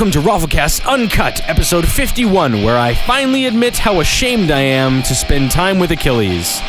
welcome to ROFLcast Uncut, episode 51, where I finally admit how ashamed I am to spend time with Achilles.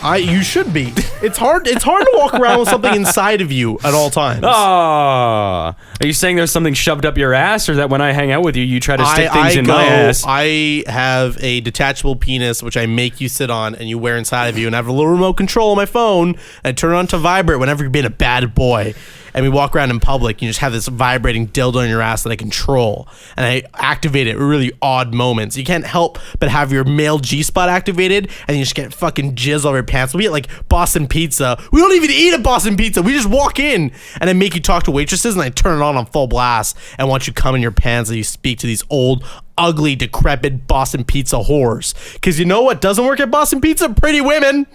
You should be. It's hard to walk around with something inside of you at all times. Oh, are you saying there's something shoved up your ass, or that when I hang out with you, you try to stick things in my ass? I have a detachable penis, which I make you sit on, and you wear inside of you, and I have a little remote control on my phone, and I turn it on to vibrate whenever you're being a bad boy. And we walk around in public, and you just have this vibrating dildo in your ass that I control. And I activate it at really odd moments. You can't help but have your male G-spot activated, and you just get fucking jizz over your pants. We eat like Boston Pizza. We don't even eat a Boston Pizza. We just walk in, and I make you talk to waitresses, and I turn it on full blast, and watch you come in your pants and you speak to these old, ugly, decrepit Boston Pizza whores. Because you know what doesn't work at Boston Pizza? Pretty women.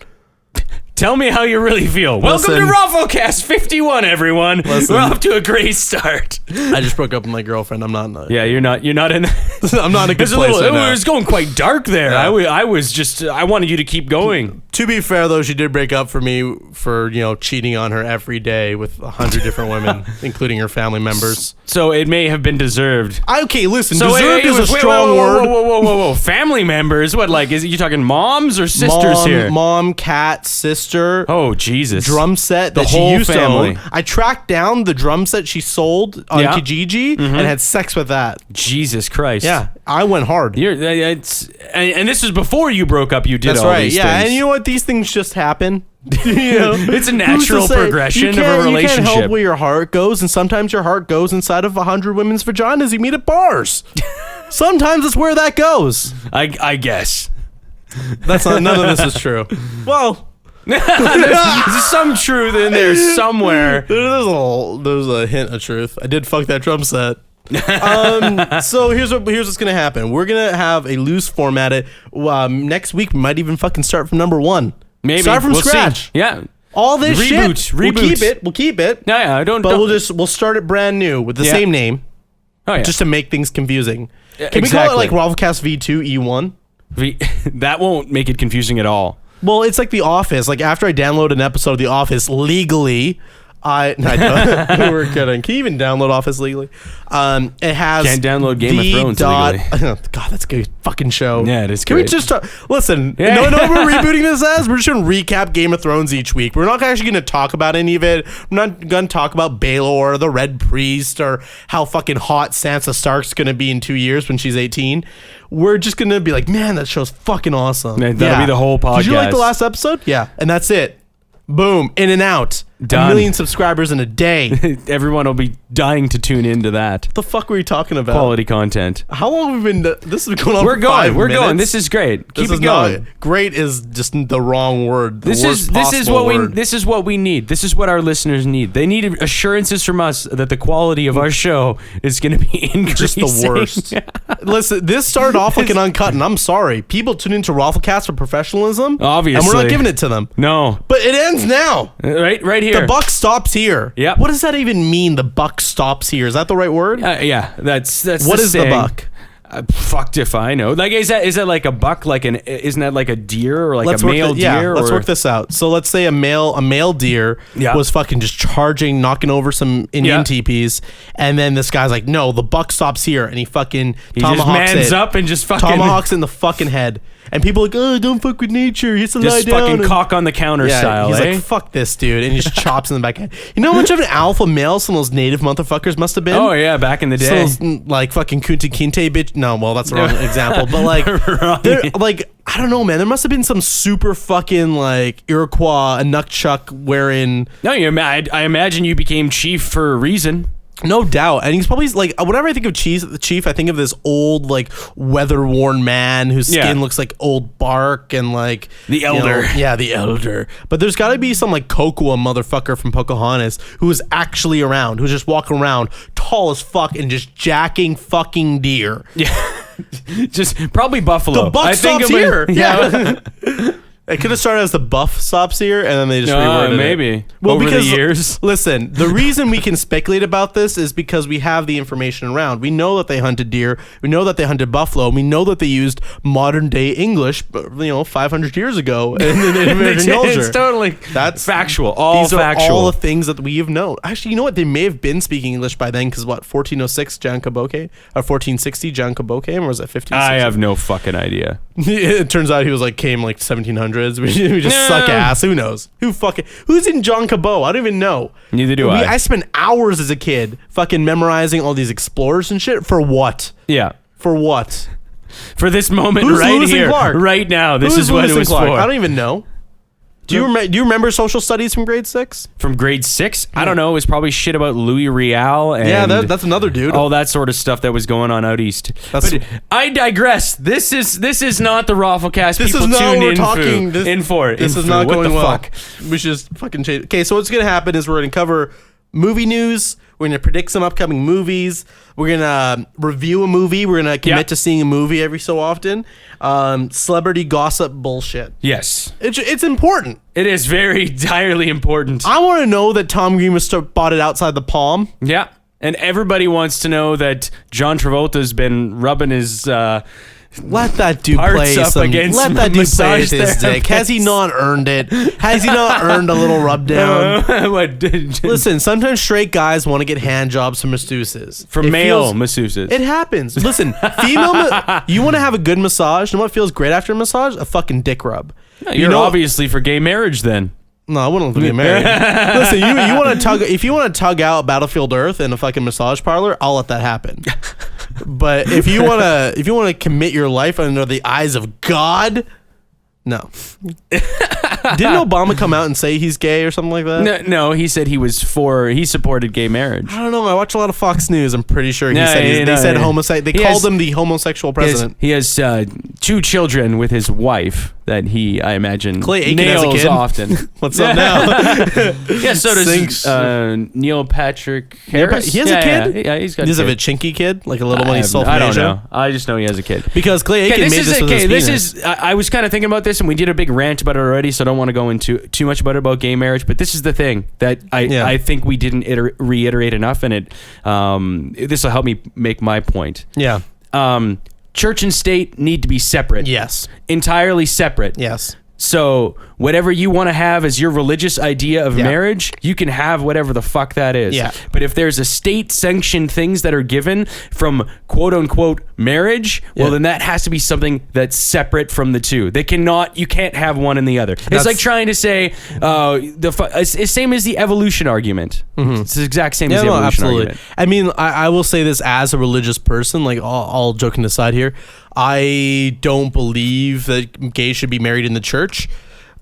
Tell me how you really feel. Welcome to ROFLcast 51, everyone. We're off to a great start. I just broke up with my girlfriend. I'm not in the... Yeah, you're not in... I'm not in a good place right now. It was going quite dark there. Yeah. I wanted you to keep going. To be fair, though, she did break up for me for, cheating on her every day with 100 different women, including her family members. So it may have been deserved. Okay, listen, deserved is a strong word. Whoa. Family members? What, like, is it you talking moms or sisters here? Mom, cat, sister. Oh, Jesus. Drum set that she used to own. I tracked down the drum set she sold on Kijiji and had sex with that. Jesus Christ. Yeah, I went hard. And this was before you broke up. You did That's all right. These yeah, things. And you know what? These things just happen. It's a natural progression of a relationship. You can't help where your heart goes, and sometimes your heart goes inside of 100 women's vaginas you meet at bars. Sometimes it's where that goes. I guess. That's not. None of this is true. Well, there's some truth in there somewhere. There's a hint of truth. I did fuck that drum set. So here's what's gonna happen. We're gonna have a loose format. Next week we might even fucking start from number one. Maybe start from scratch. See. Yeah. All this shit. Reboot. We'll keep it. Yeah. We'll start it brand new with the same name. Oh yeah. Just to make things confusing. Can we call it like ROFLcast V2 E1? That won't make it confusing at all. Well, it's like The Office. Like after I download an episode of The Office legally, I don't. We're kidding. Can you even download Office legally? It has can't download Game of Thrones legally. God, that's a good fucking show. Yeah, it is. Can we just listen? Yeah. No, we're rebooting this as we're just gonna recap Game of Thrones each week. We're not actually gonna talk about any of it. We're not gonna talk about Baelor or the Red Priest or how fucking hot Sansa Stark's gonna be in 2 years when she's 18. We're just gonna be like, man, that show's fucking awesome. That'll be the whole podcast. Did you like the last episode? Yeah, and that's it. Boom, in and out. Done. 1 million subscribers in a day. Everyone will be dying to tune into that. What the fuck were you talking about? Quality content. How long have we been? This has been going on. We're for going. 5 We're minutes. going. This is great. Keep it going. Great is just the wrong word. This is what we need. This is what our listeners need. They need assurances from us that the quality of our show is going to be increasing. Just the worst. Listen, this started off like an Uncut, and I'm sorry. People tune into ROFLcast for professionalism. Obviously, and we're not giving it to them. No, but it ends now. Right here. The buck stops here. Yeah. What does that even mean? The buck stops here. Is that the right word? Yeah. That's what is the buck? Fucked if I know. Like, is that like a buck? Isn't that like a deer or like a male deer? Yeah, let's work this out. So let's say a male deer was fucking just charging, knocking over some Indian teepees, and then this guy's like, no, the buck stops here, and he tomahawks just mans up and just fucking tomahawks in the fucking head. And people are like, oh, don't fuck with nature. He has to lie down. Just fucking cock on the counter style, He's like, fuck this, dude. And he just chops in the back head. You know how much of an alpha male some of those native motherfuckers must have been? Oh, yeah, back in the day. So like fucking Kunta Kinte bitch. No, well, that's the wrong example. But like, they're like, I don't know, man. There must have been some super fucking like Iroquois, a nunchuck wearing. No, I imagine you became chief for a reason. No doubt. And he's probably like, whenever I think of Chief, I think of this old, like, weather-worn man whose skin looks like old bark and like the elder. The elder. But there's got to be some like Kokua motherfucker from Pocahontas who is actually around, who's just walking around tall as fuck and just jacking fucking deer. Yeah. Just probably buffalo. The buck stops here. Yeah. It could have started as the buff Sopseer, and then they just reworded it. Maybe. Well, over because, the years. Listen, the reason we can speculate about this is because we have the information around. We know that they hunted deer. We know that they hunted buffalo. We know that they used modern day English, 500 years ago in American culture. It's totally That's factual. All these factual. are all the things that we have known. Actually, you know what? They may have been speaking English by then, because 1406 John Caboke, or 1460 John Caboke, or was it 1560? I have no fucking idea. It turns out he was came 1700s. We just suck ass. Who knows? Who's in John Cabot? I don't even know. Neither do I. I spent hours as a kid fucking memorizing all these explorers and shit. For what? Yeah. For what? For this moment Who's right Lewis and here, Clark? right now. This Who's is what Lewis it was and Clark? for. I don't even know. Do you remember social studies from grade 6? From grade 6? I don't know. It was probably shit about Louis Riel and that's another dude. all that sort of stuff that was going on out east. But I digress. This is not the ROFLcast. This People is not tune what we're in talking. for. This is not going well. We should just fucking change. Okay, so what's gonna happen is we're gonna cover movie news. We're gonna predict some upcoming movies. We're gonna review a movie. We're gonna commit to seeing a movie every so often. Celebrity gossip bullshit. Yes. It's important. It is very entirely important. I want to know that Tom Green was spotted outside the Palm. Yeah. And everybody wants to know that John Travolta's been rubbing his Let that dude parts play up some. against Let that dude play massage his dick. Has he not earned it? Has he not earned a little rub down? Listen, sometimes straight guys want to get hand jobs from masseuses. From male masseuses. It happens. Listen, you want to have a good massage? You know what feels great after a massage? A fucking dick rub. No, you're obviously for gay marriage then. No, I wouldn't get married. Listen, you want to tug? If you want to tug out Battlefield Earth in a fucking massage parlor, I'll let that happen. But if you want to commit your life under the eyes of God, no. Didn't Obama come out and say he's gay or something like that? No, he said he supported gay marriage. I don't know. I watch a lot of Fox News. I'm pretty sure they said homosexual. They called him the homosexual president. He has 2 children with his wife that I imagine, Clay Aiken nails has a kid. often. What's up now? Yeah, so does Neil Patrick Harris. He has a kid? Yeah, he's got He's a a kid. Vichinki kid? Like a little one he's self I don't know. I just know he has a kid. Because Clay Aiken made this with his penis. I was kind of thinking about this, and we did a big rant about it already, so I don't want to go into too much about gay marriage, but this is the thing that I think we didn't reiterate enough, and this will help me make my point. Yeah. Church and state need to be separate. Yes. Entirely separate. Yes. So whatever you want to have as your religious idea of marriage, you can have whatever the fuck that is. Yeah. But if there's a state-sanctioned things that are given from quote-unquote marriage, well, then that has to be something that's separate from the two. You can't have one and the other. It's like trying to say it's same as the evolution argument. Mm-hmm. It's the exact same as the evolution argument. I mean, I will say this as a religious person, like all joking aside here, I don't believe that gays should be married in the church,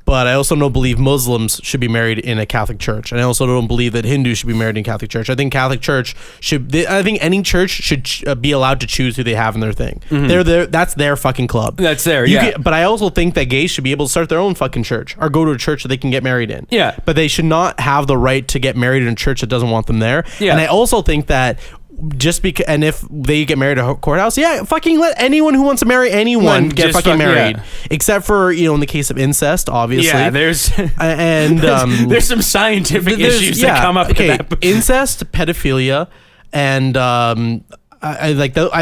but I also don't believe Muslims should be married in a Catholic church, and I also don't believe that Hindus should be married in a Catholic church. I think Catholic church I think any church should be allowed to choose who they have in their thing. Mm-hmm. That's their fucking club. That's there. But I also think that gays should be able to start their own fucking church or go to a church that they can get married in. Yeah. But they should not have the right to get married in a church that doesn't want them there. Yeah. And I also think that and if they get married at a courthouse, fucking let anyone who wants to marry anyone get fucking married. Except for, in the case of incest, obviously. Yeah, there's and there's some scientific issues that come up with that. Incest, pedophilia, and I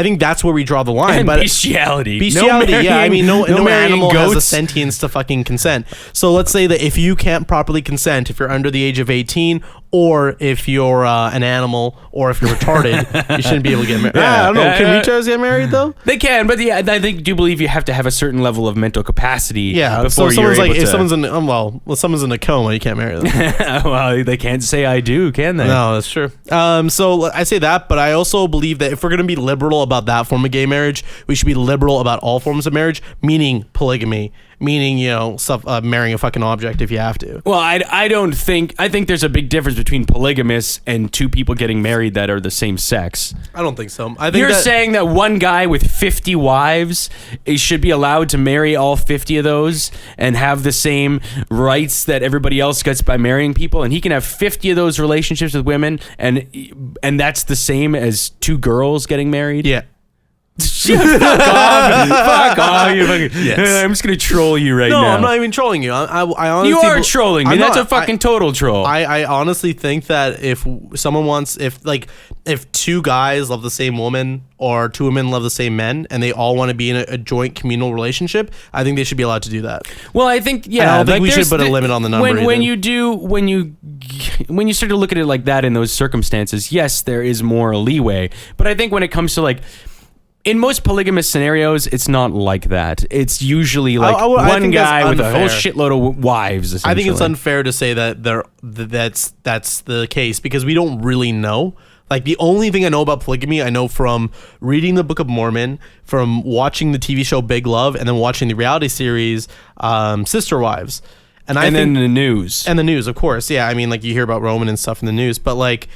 think that's where we draw the line. And but bestiality. No animal has goats. a sentience to fucking consent. So let's say that if you can't properly consent, if you're under the age of 18, or if you're an animal, or if you're retarded, you shouldn't be able to get married. I don't know. Can retards get married though? They can, but I do believe you have to have a certain level of mental capacity. Yeah. So Before someone's like, if someone's in a coma, you can't marry them. Well, they can't say I do, can they? No, that's true. So I say that, but I also believe that if we're going to be liberal about that form of gay marriage, we should be liberal about all forms of marriage, meaning polygamy, meaning marrying a fucking object if you have to. Well, I think there's a big difference between polygamists and two people getting married that are the same sex. I don't think so. I think you're saying that one guy with 50 wives should be allowed to marry all 50 of those and have the same rights that everybody else gets by marrying people, and he can have 50 of those relationships with women, and that's the same as two girls getting married? Yeah. Fuck off. You fucking, Yes. I'm just going to troll you right No, now. I'm not even trolling you. I honestly You are trolling me. I'm That's not. a fucking total troll. I honestly think that if someone wants, if two guys love the same woman or two women love the same men and they all want to be in a joint communal relationship, I think they should be allowed to do that. Well, I think, yeah. And I don't think we should there's put a limit on the number When either. you start to look at it like that in those circumstances, yes, there is more leeway. But I think when it comes to like, in most polygamous scenarios, it's not like that. It's usually like I one think that's guy with a whole unfair. shitload of wives. I think it's essentially. unfair to say that that's the case because we don't really know. Like the only thing I know about polygamy, I know from reading the Book of Mormon, from watching the TV show Big Love, and then watching the reality series Sister Wives. And then the news. And the news, of course. Yeah, I mean, like you hear about Roman and stuff in the news, but like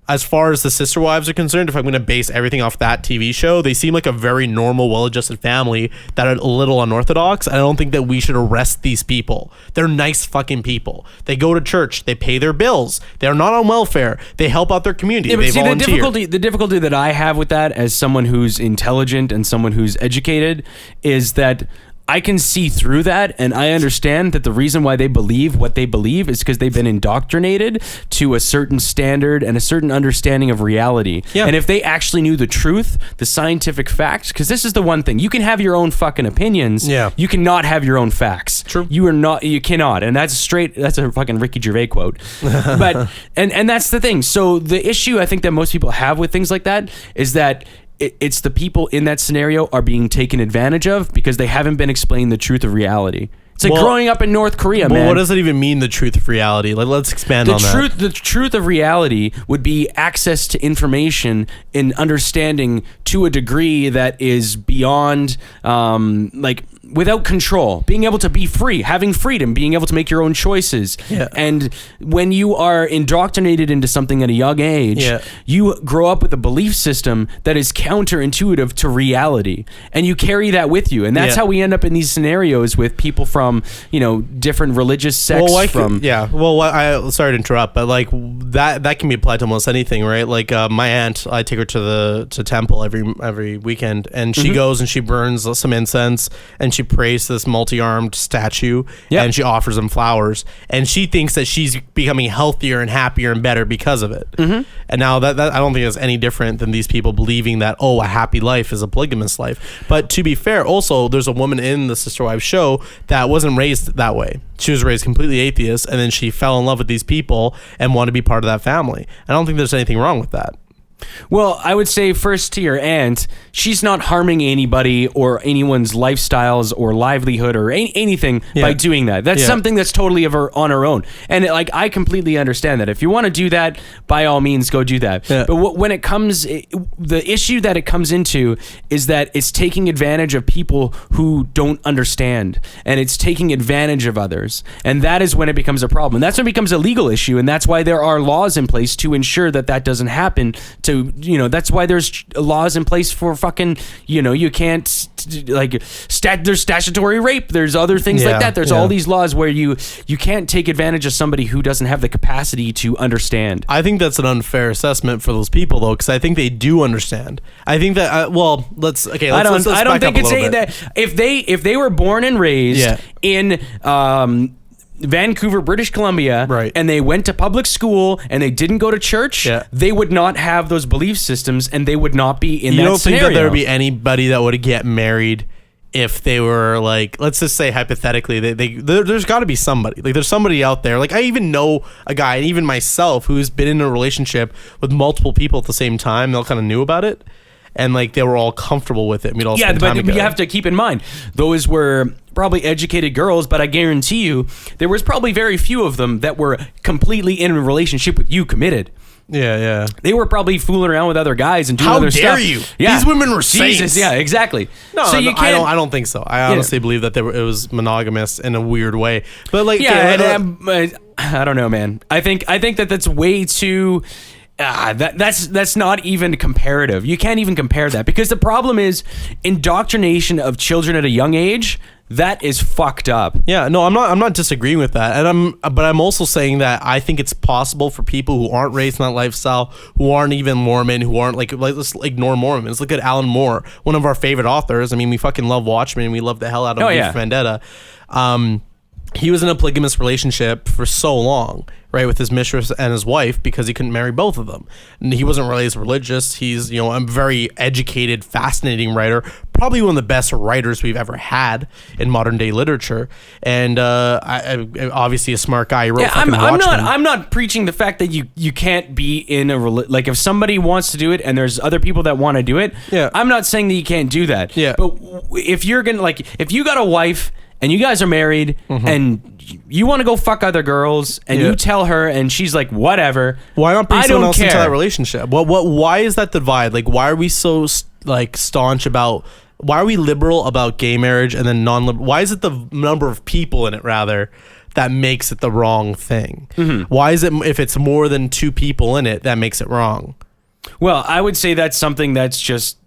as far as the Sister Wives are concerned, if I'm going to base everything off that TV show, they seem like a very normal, well-adjusted family that are a little unorthodox. I don't think that we should arrest these people. They're nice fucking people. They go to church. They pay their bills. They're not on welfare. They help out their community. They volunteer. The difficulty that I have with that as someone who's intelligent and someone who's educated is that I can see through that, and I understand that the reason why they believe what they believe is because they've been indoctrinated to a certain standard and a certain understanding of reality. Yeah. And if they actually knew the truth, the scientific facts, because this is the one thing, you can have your own fucking opinions. Yeah. You cannot have your own facts. True. You cannot. And that's a fucking Ricky Gervais quote. But, and that's the thing. So the issue I think that most people have with things like that is that it's the people in that scenario are being taken advantage of because they haven't been explained the truth of reality. It's like growing up in North Korea, man. What does that even mean, the truth of reality? Like, let's expand on that. The truth of reality would be access to information and understanding to a degree that is beyond, like, without control, being able to be free, having freedom, being able to make your own choices. Yeah. And when you are indoctrinated into something at a young age, you grow up with a belief system that is counterintuitive to reality. And you carry that with you. And that's how we end up in these scenarios with people from, different religious sects. Sorry to interrupt, but like that can be applied to almost anything, right? Like my aunt, I take her to temple every weekend, and she goes and she burns some incense and she prays to this multi-armed statue, and she offers him flowers, and she thinks that she's becoming healthier and happier and better because of it. And now that I don't think is any different than these people believing that a happy life is a polygamous life. But to be fair, also there's a woman in the Sister Wives show that wasn't raised that way. She was raised completely atheist, and then she fell in love with these people and wanted to be part of that family. I don't think there's anything wrong with that. Well, I would say first to your aunt, she's not harming anybody or anyone's lifestyles or livelihood or anything by doing that. That's something that's totally on her own. And I completely understand that. If you want to do that, by all means, go do that. Yeah. But when it comes, the issue that it comes into is that it's taking advantage of people who don't understand, and it's taking advantage of others. And that is when it becomes a problem. And that's when it becomes a legal issue. And that's why there are laws in place to ensure that doesn't happen. That's why there's laws in place for fucking, you can't, there's statutory rape. There's other things like that. There's all these laws where you can't take advantage of somebody who doesn't have the capacity to understand. I think that's an unfair assessment for those people, though, because I think they do understand. I think that, I don't think it's that if they were born and raised in, Vancouver, British Columbia, and they went to public school and they didn't go to church, they would not have those belief systems and they would not be in that scenario. You don't think that there would be anybody that would get married if they were like, let's just say hypothetically, there's got to be somebody. Like there's somebody out there. Like I even know a guy, and even myself, who's been in a relationship with multiple people at the same time. They all kind of knew about it. And like they were all comfortable with it. We'd all spend time together. You have to keep in mind, those were probably educated girls, but I guarantee you there was probably very few of them that were completely in a relationship with you, committed. Yeah. They were probably fooling around with other guys and doing other stuff. How dare you? Yeah. These women were saints. Jesus, yeah, exactly. I don't think so. I honestly believe that it was monogamous in a weird way. But like, I don't know, man. I think that's way too. That's not even comparative. You can't even compare that, because the problem is indoctrination of children at a young age. That is fucked up. Yeah, no, I'm not disagreeing with that, but I'm also saying that I think it's possible for people who aren't raised in that lifestyle, who aren't even Mormon, who aren't like let's ignore Mormons. Look at Alan Moore, one of our favorite authors. I mean, we fucking love Watchmen. We love the hell out of V for Vendetta. He was in a polygamous relationship for so long, right, with his mistress and his wife because he couldn't marry both of them. And he wasn't really as religious. He's, a very educated, fascinating writer, probably one of the best writers we've ever had in modern day literature. And I obviously a smart guy. He wrote fucking Watchmen. I'm not preaching the fact that you can't be in a like if somebody wants to do it and there's other people that want to do it. Yeah. I'm not saying that you can't do that. Yeah. But if you're gonna if you got a wife and you guys are married and you want to go fuck other girls and you tell her and she's like, whatever. Why not bring someone else into that relationship? Why is that divide? Like, why are we so staunch about, why are we liberal about gay marriage and then non-liberal? Why is it the number of people in it rather that makes it the wrong thing? Why is it, if it's more than 2 people in it, that makes it wrong? Well, I would say that's something that's just,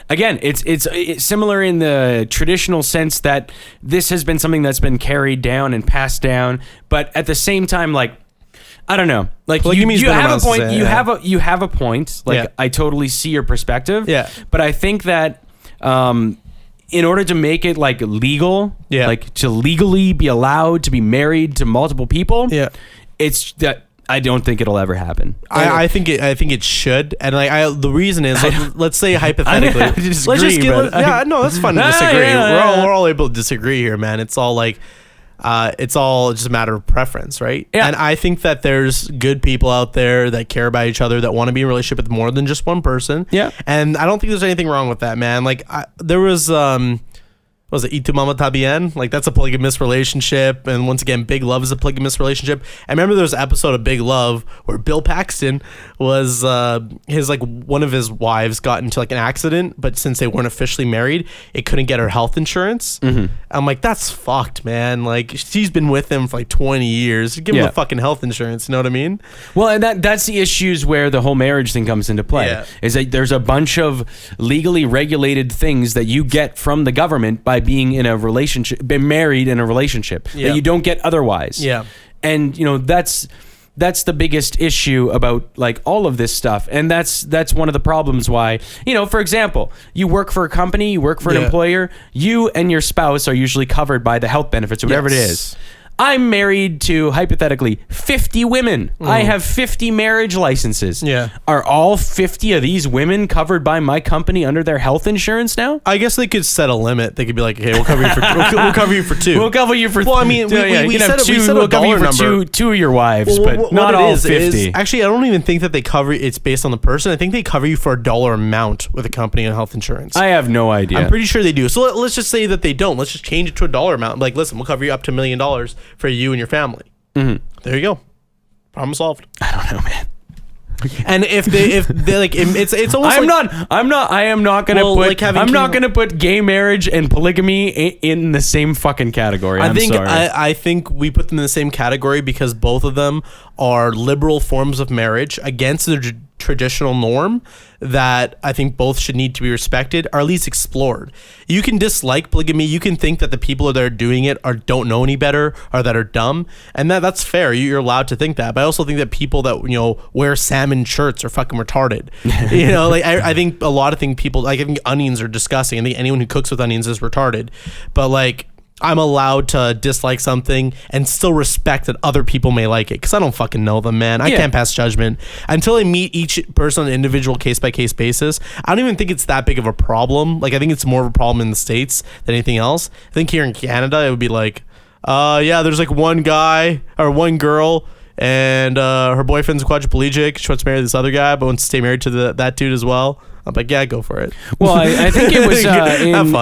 again, it's similar in the traditional sense that this has been something that's been carried down and passed down, but at the same time, like, I don't know, like you have a point. You have a point. Like, I totally see your perspective. Yeah, but I think that in order to make it like legal, like to legally be allowed to be married to multiple people, it's that. I don't think it'll ever happen. I think it should, and the reason is let's say hypothetically, let's just no, that's fun to disagree. We're all able to disagree here, man. It's all it's all just a matter of preference, right? Yeah. And I think that there's good people out there that care about each other, that want to be in a relationship with more than just one person. Yeah. And I don't think there's anything wrong with that, man. Like there was was it Y Tu Mama Ta Bien? Like, that's a polygamous relationship, and once again, Big Love is a polygamous relationship. I remember there was an episode of Big Love where Bill Paxton was one of his wives got into an accident, but since they weren't officially married, it couldn't get her health insurance. I'm like, that's fucked, man. Like, she's been with him for 20 years. Give him a fucking health insurance. You know what I mean? Well, and that's the issues where the whole marriage thing comes into play. Is that there's a bunch of legally regulated things that you get from the government by being in a relationship, been married in a relationship that you don't get otherwise. And that's the biggest issue about all of this stuff, and that's one of the problems why, for example, you work for a company, you work for an employer, you and your spouse are usually covered by the health benefits, whatever it is. I'm married to, hypothetically, 50 women. I have 50 marriage licenses. Are all 50 of these women covered by my company under their health insurance now? I guess they could set a limit. They could be like, okay, we'll cover you for we'll cover you for 2. We'll cover you for. Well, I mean, we said a dollar number. Two of your wives, but not all 50. Actually, I don't even think that they cover. It's based on the person. I think they cover you for a dollar amount with a company and health insurance. I have no idea. I'm pretty sure they do. So let's just say that they don't. Let's just change it to a dollar amount. Like, listen, we'll cover you up to $1 million for you and your family. There you go. Problem solved. I don't know, man. And if they it's almost I am not gonna put gay marriage and polygamy in the same fucking category. I think we put them in the same category because both of them are liberal forms of marriage against the traditional norm that I think both should need to be respected, or at least explored. You can dislike polygamy. You can think that the people that are doing it don't know any better, or that are dumb, and that's fair. You're allowed to think that. But I also think that people that wear salmon shirts are fucking retarded. I think a lot of people. I think onions are disgusting. I think anyone who cooks with onions is retarded. But I'm allowed to dislike something and still respect that other people may like it, because I don't fucking know them, man. I can't pass judgment until I meet each person on an individual case-by-case basis. I don't even think it's that big of a problem. I think it's more of a problem in the States than anything else. I think here in Canada, it would be there's one guy or one girl, and her boyfriend's quadriplegic. She wants to marry this other guy, but wants to stay married to that dude as well. I'm like, yeah, go for it. Well, I think it was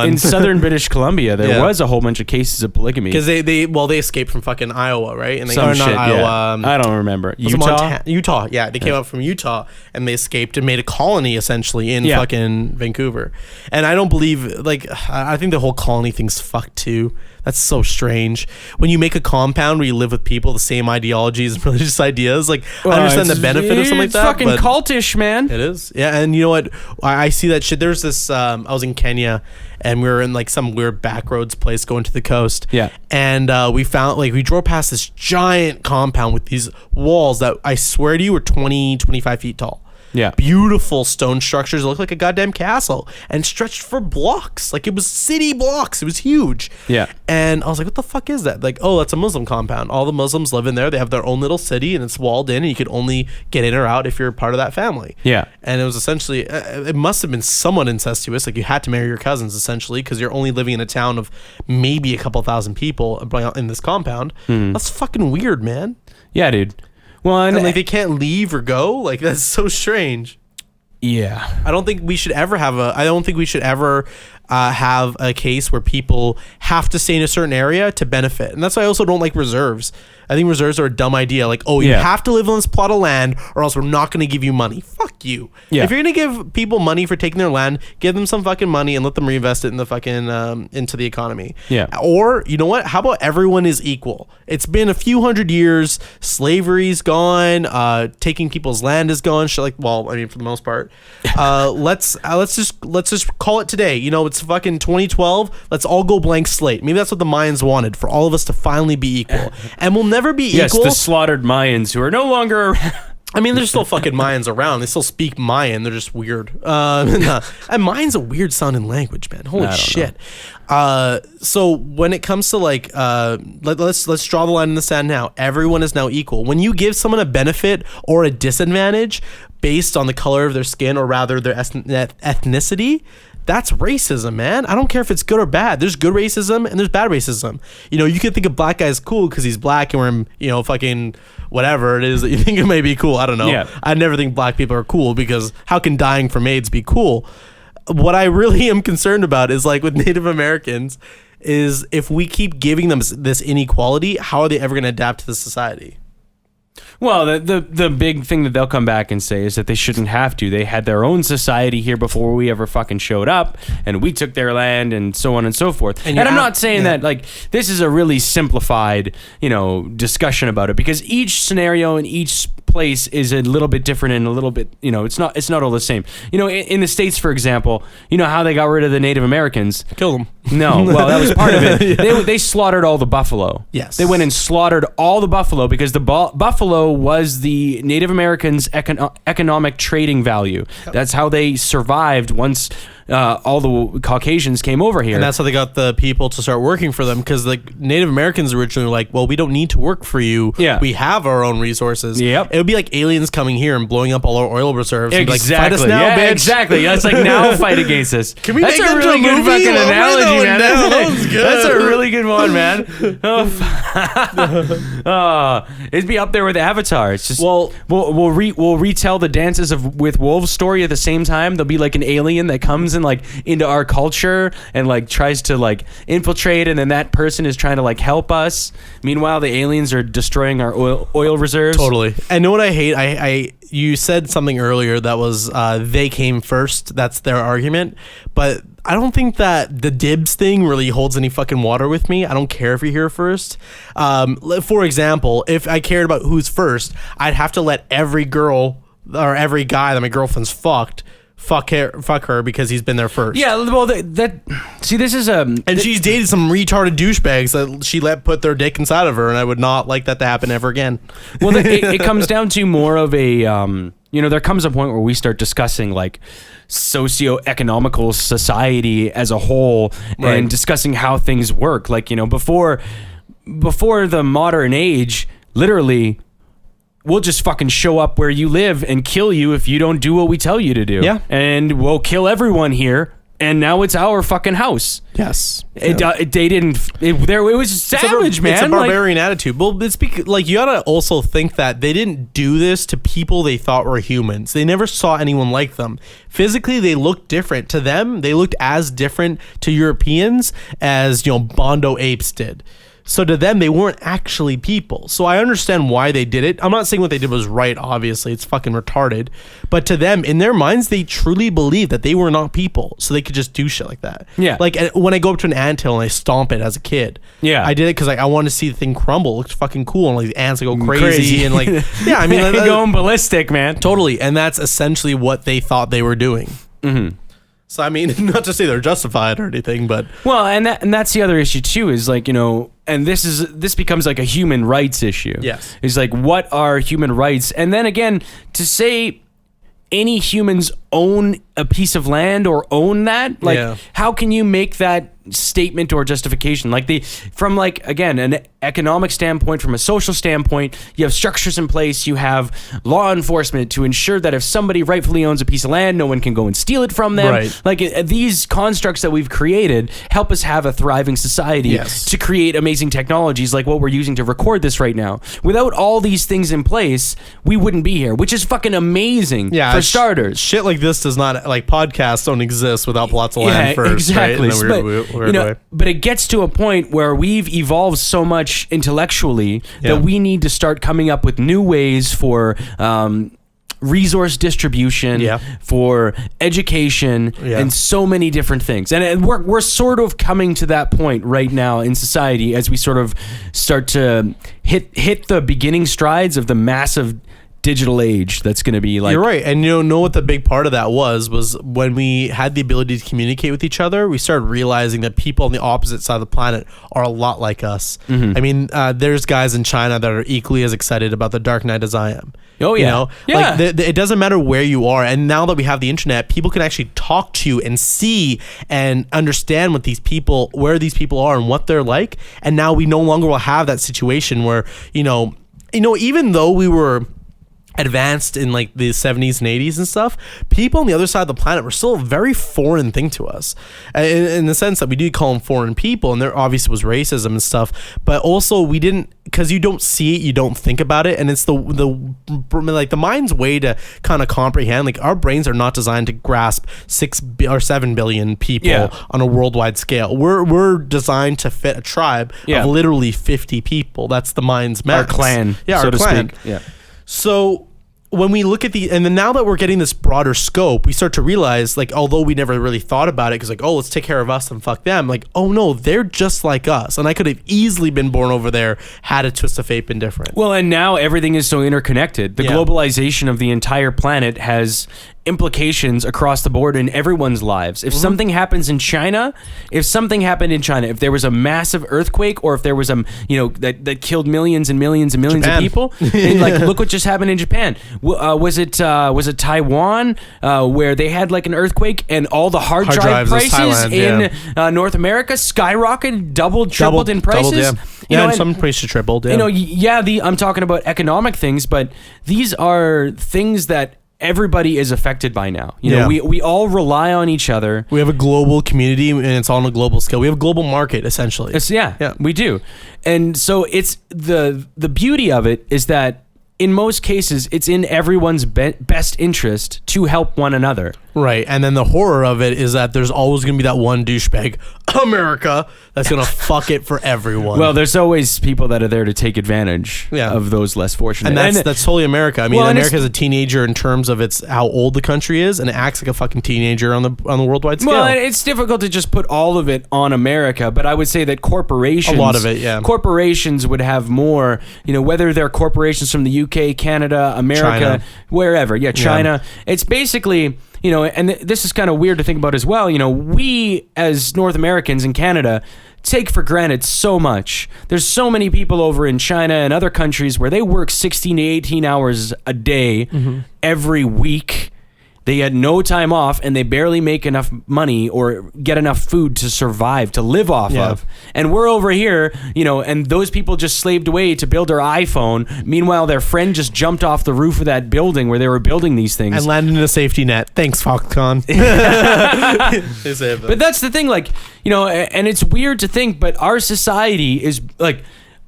in southern British Columbia. There was a whole bunch of cases of polygamy. Because they escaped from fucking Iowa, right? And Iowa. I don't remember. Utah. Yeah, they came up from Utah and they escaped and made a colony essentially in fucking Vancouver. And I don't believe I think the whole colony thing's fucked too. That's so strange. When you make a compound where you live with people, the same ideologies and religious ideas, like I understand the benefit of something like that. It's fucking cultish, man. It is. Yeah, and you know what? I see that shit. There's this, I was in Kenya, and we were in like some weird backroads place going to the coast. Yeah. And we drove past this giant compound with these walls that I swear to you were 20, 25 feet tall. Yeah. Beautiful stone structures that look like a goddamn castle and stretched for blocks. Like it was city blocks. It was huge. Yeah. And I was like, what the fuck is that? Like, oh, that's a Muslim compound. All the Muslims live in there. They have their own little city and it's walled in and you could only get in or out if you're part of that family. Yeah. And it was essentially, it must have been somewhat incestuous. Like you had to marry your cousins essentially because you're only living in a town of maybe a couple thousand people in this compound. That's fucking weird, man. Yeah, dude. Well, and like they can't leave or go. Like that's so strange. Yeah. I don't think we should ever have have a case where people have to stay in a certain area to benefit. And that's why I also don't like reserves. I think reserves are a dumb idea. Like, oh, you have to live on this plot of land or else we're not going to give you money. Fuck you. Yeah. If you're going to give people money for taking their land, give them some fucking money and let them reinvest it in the fucking into the economy. Yeah. Or, you know what? How about everyone is equal? It's been a few hundred years. Slavery's gone. Taking people's land is gone. Shit, like, well, I mean, for the most part. Let's just call it today. You know, it's fucking 2012. Let's all go blank slate. Maybe that's what the Mayans wanted, for all of us to finally be equal. And we'll never be equal. Yes, the slaughtered Mayans who are no longer around. I mean, there's still fucking Mayans around. They still speak Mayan. They're just weird. And Mayan's a weird sounding language, man. Holy shit. So when it comes to like, let's draw the line in the sand now. Everyone is now equal. When you give someone a benefit or a disadvantage based on the color of their skin or rather their ethnicity, that's racism, man. I don't care if it's good or bad. There's good racism and there's bad racism. You know, you could think a black guy is cool because he's black and we're, you know, fucking whatever it is that you think it may be cool. I don't know. Yeah. I never think black people are cool because how can dying from AIDS be cool? What I really am concerned about is like with Native Americans is if we keep giving them this inequality, how are they ever going to adapt to the society? Well, the big thing that they'll come back and say is that they shouldn't have to. They had their own society here before we ever fucking showed up, and we took their land, and so on and so forth. And I'm not saying that, like, this is a really simplified, you know, discussion about it, because each scenario in each place is a little bit different and a little bit, you know, it's not all the same. You know, in the States, for example, you know how they got rid of the Native Americans? Kill them. No, well, that was part of it. Yeah. They slaughtered all the buffalo. Yes. They went and slaughtered all the buffalo because the buffalo was the Native Americans' economic trading value. Yep. That's how they survived once all the Caucasians came over here. And that's how they got the people to start working for them, because the Native Americans originally were like, well, we don't need to work for you. Yeah. We have our own resources. Yep. It would be like aliens coming here and blowing up all our oil reserves. Exactly. And be like, fight us now, bitch. Exactly. It's like, now fight against us. Can we That's make a that really into a good movie? fucking Well, analogy, man. That was good. That's a really good one, man. It'd be up there with Avatar. It's just, we'll retell the dances with wolves story at the same time. There'll be like an alien that comes and like into our culture and like tries to like infiltrate, and then that person is trying to like help us. Meanwhile, the aliens are destroying our oil reserves. Totally. And know what I hate? You said something earlier that was they came first. That's their argument. But I don't think that the dibs thing really holds any fucking water with me. I don't care if you're here first. For example, if I cared about who's first, I'd have to let every girl or every guy that my girlfriend's fuck her because he's been there first. Yeah, well, see, this is and she's dated some retarded douchebags that she let put their dick inside of her, and I would not like that to happen ever again. Well, it comes down to more of a, you know, there comes a point where we start discussing like socio-economical society as a whole, right, and discussing how things work. Like, you know, before the modern age, literally, we'll just fucking show up where you live and kill you if you don't do what we tell you to do. Yeah. And we'll kill everyone here. And now it's our fucking house. Yes. It was savage, man. It's a barbarian attitude. Well, it's because, like, you gotta also think that they didn't do this to people they thought were humans. They never saw anyone like them. Physically, they looked different. To them, they looked as different to Europeans as, you know, Bondo apes did. So to them, they weren't actually people. So I understand why they did it. I'm not saying what they did was right, obviously. It's fucking retarded. But to them, in their minds, they truly believe that they were not people. So they could just do shit like that. Yeah. Like when I go up to an anthill and I stomp it as a kid. Yeah. I did it because like I wanted to see the thing crumble. It looked fucking cool. And like the ants go crazy. And like, yeah, I mean. They're going ballistic, man. Totally. And that's essentially what they thought they were doing. Mm-hmm. So, I mean, not to say they're justified or anything, but... Well, and that's the other issue, too, is like, and this becomes like a human rights issue. Yes. It's like, what are human rights? And then again, to say any humans own a piece of land or own that, like, how can you make that statement or justification? Like from like, again, an economic standpoint, from a social standpoint, you have structures in place, you have law enforcement to ensure that if somebody rightfully owns a piece of land, no one can go and steal it from them. Right. Like these constructs that we've created help us have a thriving society to create amazing technologies like what we're using to record this right now. Without all these things in place, we wouldn't be here, which is fucking amazing for starters. Shit like this does not, like podcasts don't exist without lots of land first. Exactly. Right? But it gets to a point where we've evolved so much intellectually that we need to start coming up with new ways for resource distribution, for education, and so many different things. And we're sort of coming to that point right now in society as we sort of start to hit the beginning strides of the massive digital age that's going to be like... You're right. And you know what the big part of that was when we had the ability to communicate with each other, we started realizing that people on the opposite side of the planet are a lot like us. Mm-hmm. I mean, there's guys in China that are equally as excited about the Dark Knight as I am. Oh, yeah. You know? Yeah. Like, it doesn't matter where you are. And now that we have the internet, people can actually talk to you and see and understand where these people are and what they're like. And now we no longer will have that situation where, even though we were advanced in like the 70s and 80s and stuff, people on the other side of the planet were still a very foreign thing to us, in the sense that we do call them foreign people, and there obviously was racism and stuff, but also we didn't, because you don't see it, you don't think about it, and it's the mind's way to kind of comprehend. Like our brains are not designed to grasp 6 or 7 billion people on a worldwide scale. We're designed to fit a tribe of literally 50 people. That's the mind's max. Our clan, our clan. Speak. Yeah. So when we look at and then now that we're getting this broader scope, we start to realize, like, although we never really thought about it, because like, oh, let's take care of us and fuck them. Like, oh no, they're just like us, and I could have easily been born over there had a twist of fate been different. Well, and now everything is so interconnected. The globalization of the entire planet has implications across the board in everyone's lives. If something happens in China, if there was a massive earthquake, or if there was that killed millions and millions and millions of people, and like look what just happened in Japan. Was it Taiwan where they had like an earthquake and all the hard drive prices Thailand, in North America skyrocketed, tripled in prices? And some prices tripled. I'm talking about economic things, but these are things that everybody is affected by now. We all rely on each other. We have a global community, and it's on a global scale. We have a global market, essentially. We do. And so it's the beauty of it is that in most cases, it's in everyone's best interest to help one another. Right. And then the horror of it is that there's always going to be that one douchebag, America, that's going to fuck it for everyone. Well, there's always people that are there to take advantage of those less fortunate. And that's totally America. I mean, America is a teenager in terms of how old the country is, and it acts like a fucking teenager on the worldwide scale. Well, it's difficult to just put all of it on America, but I would say that corporations... A lot of it, yeah. Corporations would have more, whether they're corporations from the UK, Canada, America, China. Wherever. Yeah, China. Yeah. It's basically... and this is kind of weird to think about as well. We as North Americans in Canada take for granted so much. There's so many people over in China and other countries where they work 16 to 18 hours a day every week. They get no time off, and they barely make enough money or get enough food to survive, to live off of. And we're over here, and those people just slaved away to build their iPhone. Meanwhile, their friend just jumped off the roof of that building where they were building these things. And landed in a safety net. Thanks, Foxconn. But that's the thing, and it's weird to think, but our society is like...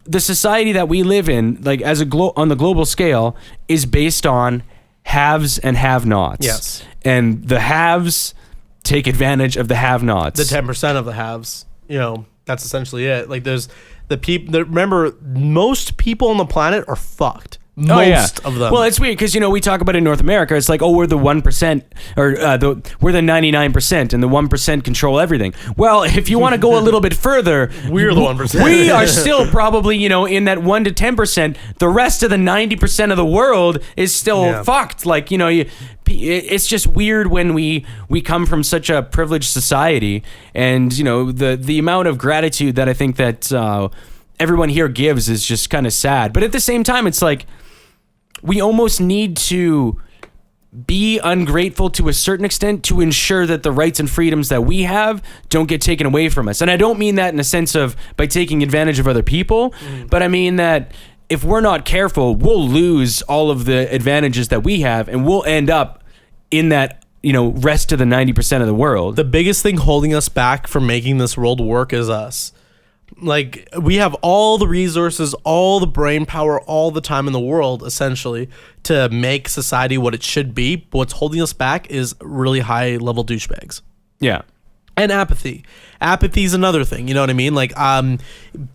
The society that we live in, like as on the global scale, is based on haves and have-nots. Yes. And the haves take advantage of the have-nots. The 10% of the haves. That's essentially it. Like there's remember, most people on the planet are fucked. Most of them. Well, it's weird because, we talk about it in North America. It's like, we're the 1%, or we're the 99%, and the 1% control everything. Well, if you want to go a little bit further, we're the 1%. We are still probably, in that 1 to 10%. The rest of the 90% of the world is still fucked. Like, it's just weird when we come from such a privileged society, and, the amount of gratitude that I think that everyone here gives is just kind of sad. But at the same time, it's like, we almost need to be ungrateful to a certain extent to ensure that the rights and freedoms that we have don't get taken away from us. And I don't mean that in a sense of by taking advantage of other people, but I mean that if we're not careful, we'll lose all of the advantages that we have, and we'll end up in that, rest of the 90% of the world. The biggest thing holding us back from making this world work is us. Like, we have all the resources, all the brain power, all the time in the world, essentially, to make society what it should be. But what's holding us back is really high level douchebags. Yeah. And apathy. Apathy is another thing. You know what I mean? Like,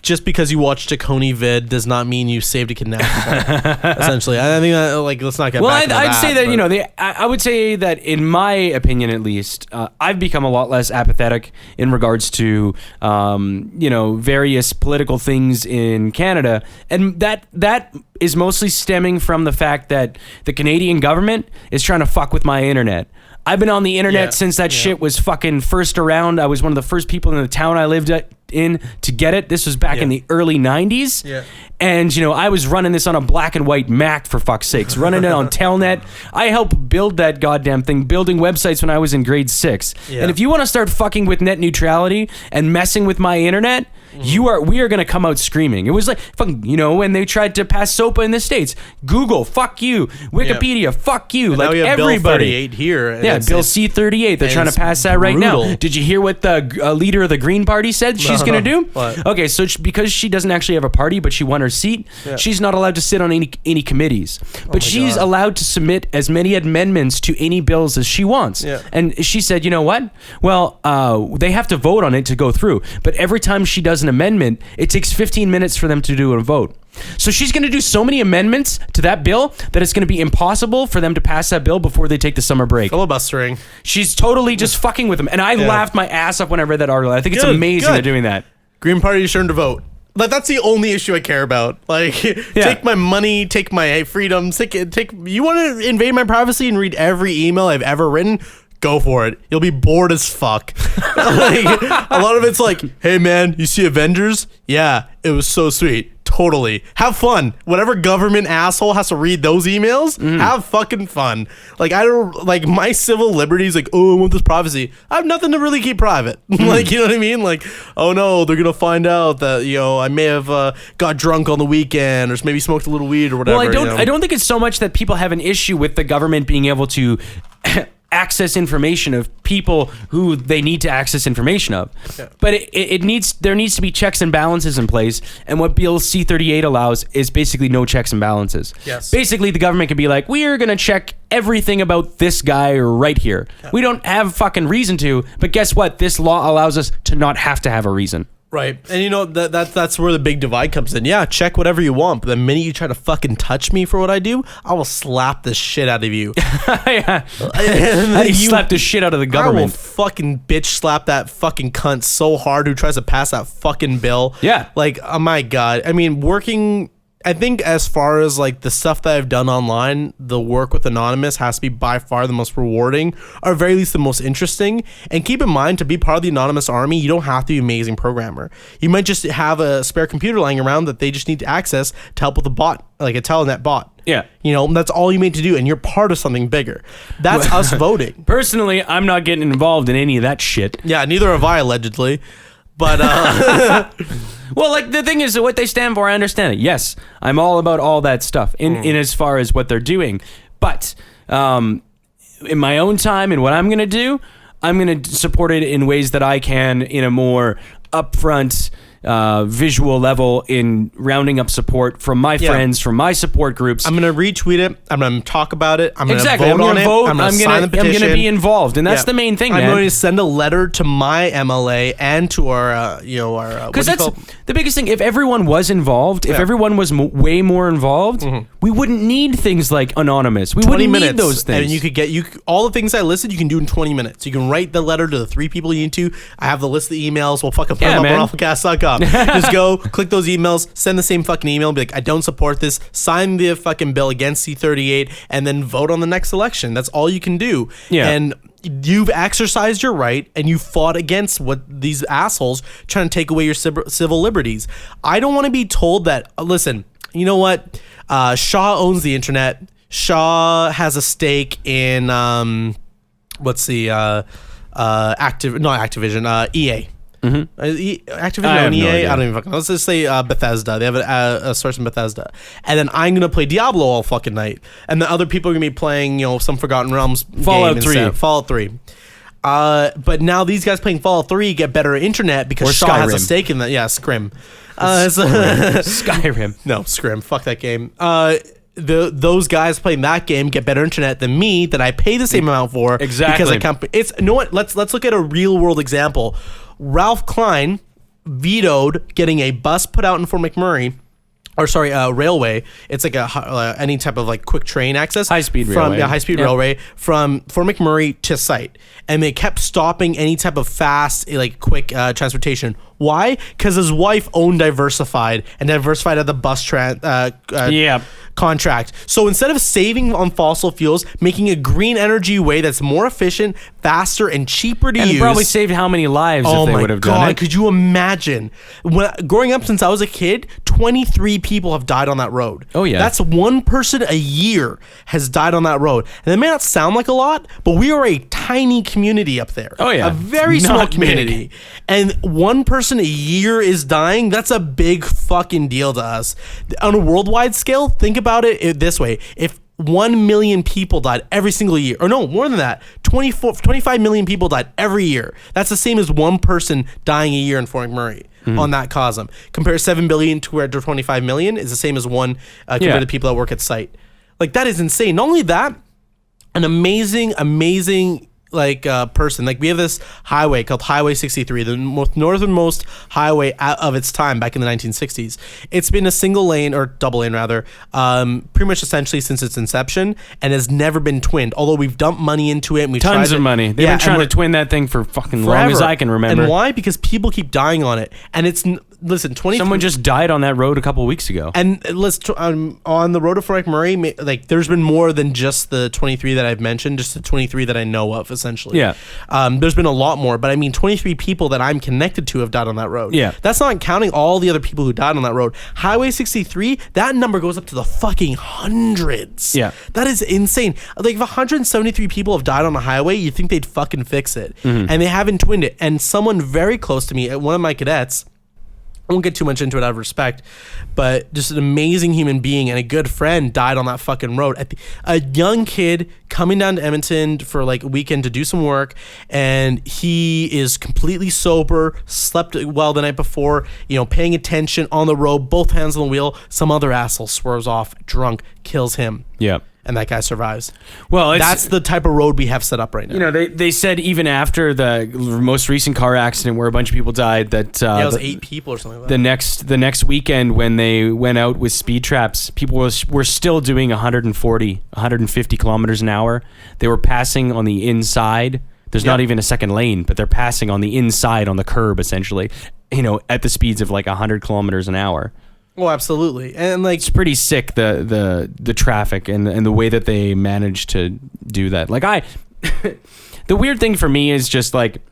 just because you watched a Coney vid does not mean you saved a kidnapper. Essentially, I think let's not get. Well, I'd say that I would say that in my opinion, at least, I've become a lot less apathetic in regards to various political things in Canada, and that is mostly stemming from the fact that the Canadian government is trying to fuck with my internet. I've been on the internet since that shit was fucking first around. I was one of the first people in the town I lived in to get it. This was back in the early 90s. Yeah. And, I was running this on a black and white Mac, for fuck's sakes, running it on Telnet. I helped build that goddamn thing, building websites when I was in grade 6. Yeah. And if you want to start fucking with net neutrality and messing with my internet, we are going to come out screaming. It was like, fucking, when they tried to pass SOPA in the States. Google, fuck you. Wikipedia, fuck you. And like, now we have everybody. Bill 38 here. Yeah, Bill C-38. They're trying to pass that right now. Did you hear what the leader of the Green Party said she's going to do? What? Okay, so because she doesn't actually have a party, but she won her seat, she's not allowed to sit on any committees. But she's allowed to submit as many amendments to any bills as she wants. Yeah. And she said, you know what? Well, they have to vote on it to go through. But every time she does an amendment, it takes 15 minutes for them to do a vote. So she's going to do so many amendments to that bill that it's going to be impossible for them to pass that bill before they take the summer break. Filibustering. She's totally just fucking with them. And I laughed my ass off when I read that article. I think it's amazing they're doing that. Green Party's turn to vote. Like, that's the only issue I care about. Like, take my money, take my freedoms, take. You want to invade my privacy and read every email I've ever written? Go for it. You'll be bored as fuck. Like, a lot of it's like, hey man, you see Avengers? Yeah, it was so sweet. Totally. Have fun. Whatever government asshole has to read those emails, have fucking fun. Like, I don't, like, my civil liberties, like, oh, I want this privacy. I have nothing to really keep private. Like, you know what I mean? Like, oh no, they're going to find out that, I may have got drunk on the weekend or maybe smoked a little weed or whatever. Well, I don't think it's so much that people have an issue with the government being able to access information of people who they need to access information of. Yeah. But there needs to be checks and balances in place, and what Bill C-38 allows is basically no checks and balances. Yes. Basically, the government can be like, we are going to check everything about this guy right here. Yeah. We don't have fucking reason to, but guess what? This law allows us to not have to have a reason. Right. And that's where the big divide comes in. Yeah, check whatever you want, but the minute you try to fucking touch me for what I do, I will slap the shit out of you. Yeah. You slap the shit out of the government. I will fucking bitch slap that fucking cunt so hard who tries to pass that fucking bill. Yeah. Like, oh my God. I mean, I think as far as like the stuff that I've done online, the work with Anonymous has to be by far the most rewarding, or at very least the most interesting. And keep in mind, to be part of the Anonymous army, you don't have to be an amazing programmer. You might just have a spare computer lying around that they just need to access to help with a bot, like a Telnet bot. Yeah. That's all you need to do, and you're part of something bigger. That's us voting. Personally, I'm not getting involved in any of that shit. Yeah, neither have I, allegedly. But well, like, the thing is, what they stand for, I understand it. Yes, I'm all about all that stuff in as far as what they're doing. But in my own time and what I'm going to do, I'm going to support it in ways that I can, in a more upfront, visual level in rounding up support from my friends, from my support groups. I'm going to retweet it. I'm going to talk about it. I'm going to vote I'm on gonna it. vote. I'm going to sign the petition. I'm going to be involved, and that's the main thing, man. I'm going to send a letter to my MLA and to our, because that's the biggest thing. If everyone was involved, if everyone was way more involved, we wouldn't need things like anonymous. We wouldn't need those things. And you could get all the things I listed. You can do in 20 minutes. You can write the letter to the 3 people you need to. I have the list of the emails. We'll fucking put them up on ROFLcast.com. Just go click those emails, send the same fucking email, be like, I don't support this, sign the fucking bill against C38, and then vote on the next election. That's all you can do. Yeah. And you've exercised your right, and you fought against what these assholes trying to take away your civil liberties. I don't want to be told that, listen, you know what? Shaw owns the internet. Shaw has a stake in, Activision, EA. Activision and EA. No idea. I don't even fucking know. Let's just say Bethesda. They have a source in Bethesda, and then I'm gonna play Diablo all fucking night, and the other people are gonna be playing, some Forgotten Realms Fallout 3. Fallout 3. But now these guys playing Fallout 3 get better internet because Shaw has a stake in that. Yeah, Scrim. Skyrim. No, Scrim. Fuck that game. Those guys playing that game get better internet than me that I pay the same amount for. Exactly. Because you know what? Let's look at a real world example. Ralph Klein vetoed getting a bus put out in Fort McMurray. Railway. It's like any type of like quick train access. High-speed railway. Yeah, high-speed railway from Fort McMurray to site. And they kept stopping any type of fast, like quick transportation. Why? Because his wife owned Diversified, and Diversified had the bus contract. So instead of saving on fossil fuels, making a green energy way that's more efficient, faster, and cheaper to use. And probably saved how many lives if they would have done it. Could you imagine? Growing up since I was a kid, 23 people have died on that road. Oh, yeah. That's one person a year has died on that road. And that may not sound like a lot, but we are a tiny community up there. Oh, yeah. A very small community. And one person a year is dying. That's a big fucking deal to us. On a worldwide scale, think about it this way. If 1 million people died every single year, or no, more than that, 25 million people died every year. That's the same as one person dying a year in Fort McMurray on that COSM. Compare 7 billion to 25 million is the same as one compared to people that work at site. Like, that is insane. Not only that, an amazing person. Like, we have this highway called Highway 63, the most northernmost highway of its time back in the 1960s. It's been a single lane, or double lane rather, pretty much essentially since its inception, and has never been twinned. Although we've dumped money into it, and we've tons of money. They've been trying to twin that thing for fucking forever. long as I can remember. And why? Because people keep dying on it. And it's someone just died on that road a couple of weeks ago. And on the road to Fort McMurray, like, there's been more than just the 23 that I've mentioned, just the 23 that I know of, essentially. Yeah. There's been a lot more, but I mean, 23 people that I'm connected to have died on that road. Yeah. That's not counting all the other people who died on that road. Highway 63, that number goes up to the fucking hundreds. Yeah. That is insane. Like, if 173 people have died on the highway, you'd think they'd fucking fix it. And they haven't twinned it. And someone very close to me, one of my cadets, I won't get too much into it out of respect, but just an amazing human being and a good friend died on that fucking road. A young kid coming down to Edmonton for like a weekend to do some work, and he is completely sober, slept well the night before, paying attention on the road, both hands on the wheel. Some other asshole swerves off, drunk, kills him. Yeah. And that guy survives. Well, that's the type of road we have set up right now. They said even after the most recent car accident where a bunch of people died, that it was 8 people or something like that. The next weekend when they went out with speed traps, people were still doing 150 kilometers an hour. They were passing on the inside. There's not even a second lane, but they're passing on the inside on the curb essentially. At the speeds of like 100 kilometers an hour. Oh, absolutely. And like, it's pretty sick, the traffic and the way that they managed to do that. Like, the weird thing for me is just like,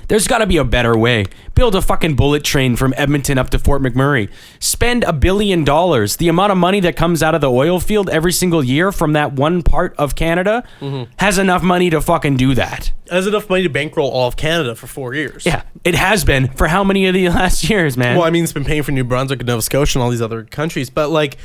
there's got to be a better way. Build a fucking bullet train from Edmonton up to Fort McMurray. Spend $1 billion. The amount of money that comes out of the oil field every single year from that one part of Canada has enough money to fucking do that. Has enough money to bankroll all of Canada for 4 years. Yeah, it has been for how many of the last years, man? Well, I mean, it's been paying for New Brunswick and Nova Scotia and all these other countries. But like,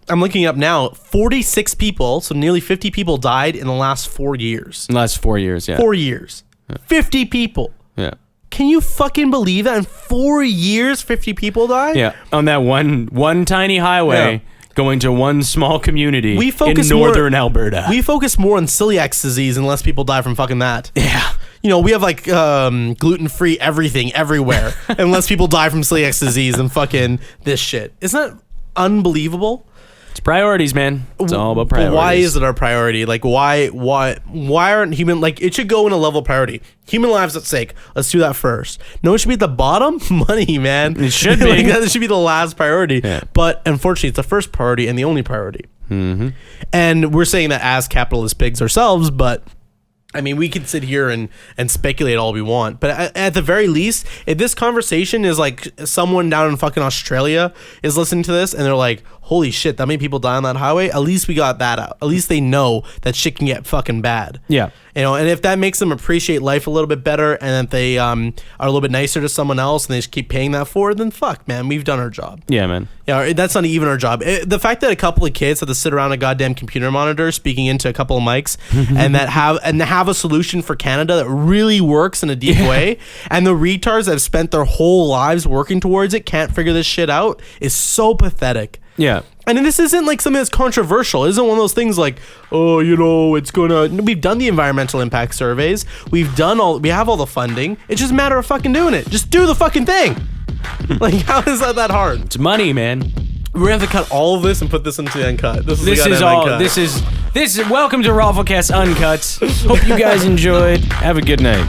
I'm looking up now, 46 people, so nearly 50 people died in the last 4 years. In the last 4 years, yeah. 4 years. Yeah. 50 people. Yeah. Can you fucking believe that in 4 years, 50 people died? Yeah, on that one tiny highway going to one small community in northern Alberta. We focus more on celiac disease and less people die from fucking that. Yeah. You know, we have like gluten-free everything everywhere and less people die from celiac disease than fucking this shit. Isn't that unbelievable? It's priorities, man. It's all about priorities. But why is it our priority? Like, why aren't human, like, it should go in a level of priority. Human lives at stake. Let's do that first. No, it should be at the bottom. Money, man. It should be. Like, that should be the last priority. Yeah. But unfortunately, it's the first priority and the only priority. Mm-hmm. And we're saying that as capitalist pigs ourselves, but I mean, we can sit here and speculate all we want, but at the very least, if this conversation is like someone down in fucking Australia is listening to this and they're like, holy shit, that many people die on that highway, at least we got that out. At least they know that shit can get fucking bad. Yeah. You know, and if that makes them appreciate life a little bit better and that they are a little bit nicer to someone else and they just keep paying that forward, then fuck, man, we've done our job. Yeah, man. Yeah, that's not even our job. The fact that a couple of kids have to sit around a goddamn computer monitor speaking into a couple of mics and that have a solution for Canada that really works in a deep way, and the retards that have spent their whole lives working towards it can't figure this shit out is so pathetic. Yeah. And this isn't like something that's controversial. It isn't one of those things like, oh, you know, it's gonna. We've done the environmental impact surveys. We have all the funding. It's just a matter of fucking doing it. Just do the fucking thing. Like, how is that hard? It's money, man. We're gonna have to cut all of this and put this into the Uncut. This is welcome to ROFLcast Uncut. Hope you guys enjoyed. Have a good night.